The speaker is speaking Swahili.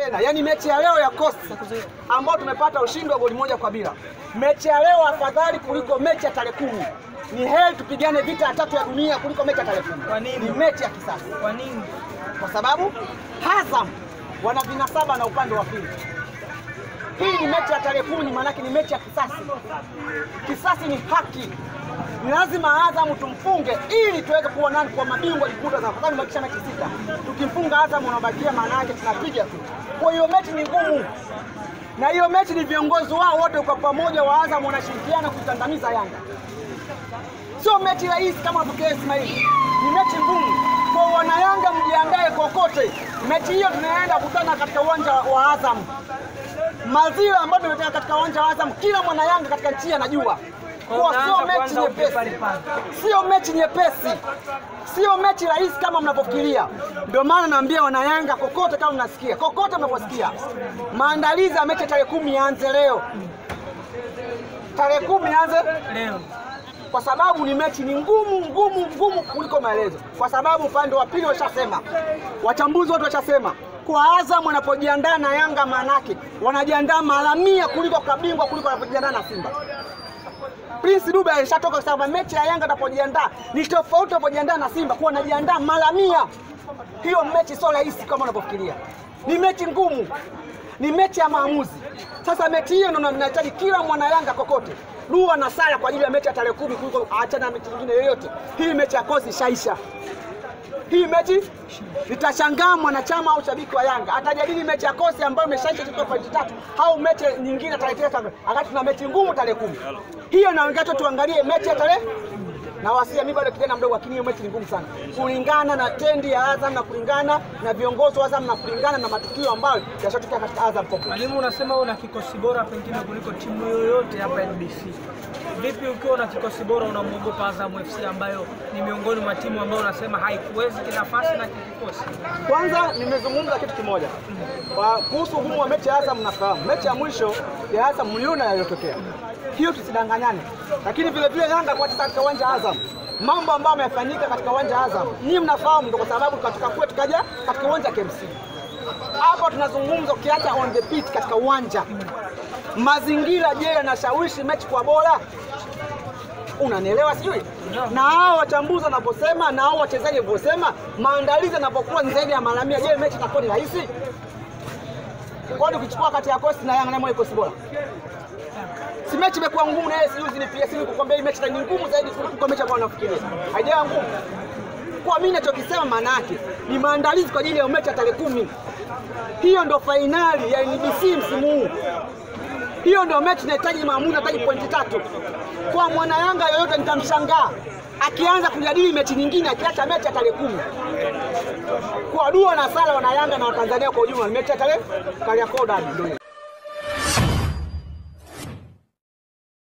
tena. Yaani mechi ya leo ya Coast ambao tumepata ushindi wa goli 1-0. Mechi ya leo afadhali kuliko mechi ya tarehe 10. Ni heri tupigane vita ya 3 ya dunia kuliko mechi ya tarehe 10. Kwa nini? Ni mechi ya kisasa. Kwa nini? Kwa sababu Azam wana vinasaba na upande wa pili. Hii ni mechi ya tarehe 10, maana yake ni mechi ya kisasi. Kisasi ni haki. Ni lazima Azam tumfunge ili tuweze kuwa nani kwa mabingwa likuta za sababu tumebakisha mechi 6. Tukimfunga Azam unabakia maana yake tunapiga tu. Kwa hiyo mechi ni ngumu. Na hiyo mechi ni viongozi wao wote kwa pamoja wa Azam wanashirikiana kukandamiza Yanga. Sio mechi rahisi kama tokea Ismaili. Ni mechi ngumu. Kwa wana Yanga mjiandae kokote. Mechi hiyo tunaenda kukutana katika uwanja wa Azam. Mazingira ambayo tumetaka katika uwanja wa Azam kila mwana Yanga katika nchi anajua. Kwa sio mechi nyepesi. Sio mechi nyepesi. Sio mechi rahisi kama mnapofikiria. Ndio maana naambia wana Yanga kokote kama mnasikia. Kokote mnaposikia. Maandalizi ya mechi tarehe 10 yaanze leo. Tarehe 10 yaanze Leo. Kwa sababu ni mechi ni ngumu kuliko maelezo. Kwa sababu upande wa pili washasema. Wachambuzi wote washasema. Kwa Azam wanapojiandaa na Yanga manake wanajiandaa mara 100 kuliko kabingwa kuliko wanapojiandaa na Simba. Prince Dube alishatoka kwa sababu mechi ya Yanga atapojiandaa ni tofauti anapojiandaa na Simba, kwa anajiandaa mara 100. Hiyo mechi sio rahisi kama unapofikiria. Ni mechi ngumu. Ni mechi ya maamuzi. Sasa mechi hiyo ndio tunahitaji kila mwana Yanga kokote. Dua na sala kwa ajili ya mechi ya tarehe 10 kuliko aachana na mechi nyingine yoyote. Hii mechi ya Coast shaisha. Hii mechi nitashangaa mwanachama au shabiki wa Yanga atajadili mechi ya Coast ambayo imeshaisha kwa pointi 3 au mechi nyingine tarehe 9 wakati tuna mechi ngumu tarehe 10. Hiyo naongea tu tuangalie mechi ya tarehe na wasia mimi bado kijana mdogo, lakini hiyo mechi ni ngumu sana. Kulingana na tendi ya Azam na kulingana na viongozi wa Azam na kulingana na matukio ambayo yashatokea katika Azam Complex. Mwalimu, unasema una kikosi bora pengine kuliko timu yoyote hapa NBC. Vipi ukiwa na kikosi bora unamuogopa Azam FC ambayo ni miongoni mwa timu ambayo unasema haikuwezi kinafasi na kikosi? Kwanza nimezungumza kitu kimoja. Kuhusu ugumu wa mechi ya Azam nafahamu. Mechi ya mwisho ya Azam mliona yaliyotokea. Hiyo tusidanganyane. Lakini vile vile Yanga kwa katika uwanja Azam. Mambo ambayo yamefanyika katika uwanja Azam. Ninyi mnafahamu ndio kwa sababu katika kwetu kaja katika uwanja KMC. Hapo tunazungumza ukiacha on the pitch katika uwanja. Mazingira je yanashawishi mechi kwa bora? Unanielewa sijui? Na hao wachambuzi wanaposema na hao wachezaji wanaposema maandalizi yanapokuwa zaidi ya mara 100, je mechi itakuwa ni rahisi? Kwani ukichukua kati ya Coast na Yanga na moyo ikosi bora? Si mechi imekuwa ngumu na yeye sijuzi ni pia simu kukwambia hii mechi ni ngumu zaidi kuliko mechi ambayo unafikiria. Haijawa ngumu. Kwa mimi ninachokisema maana yake ni maandalizi kwa ajili ya mechi ya tarehe 10. Hiyo ndio finali ya NBC msimu huu. Hiyo ndio mechi inahitaji maamuzi, inahitaji pointi 3. Kwa mwana Yanga yoyote nitamshangaa akianza kujadili mechi nyingine akiacha mechi ya tarehe 10. Kwa dua na sala wana Yanga na Watanzania kwa ujumla mechi ya tarehe Kariakoo ndio.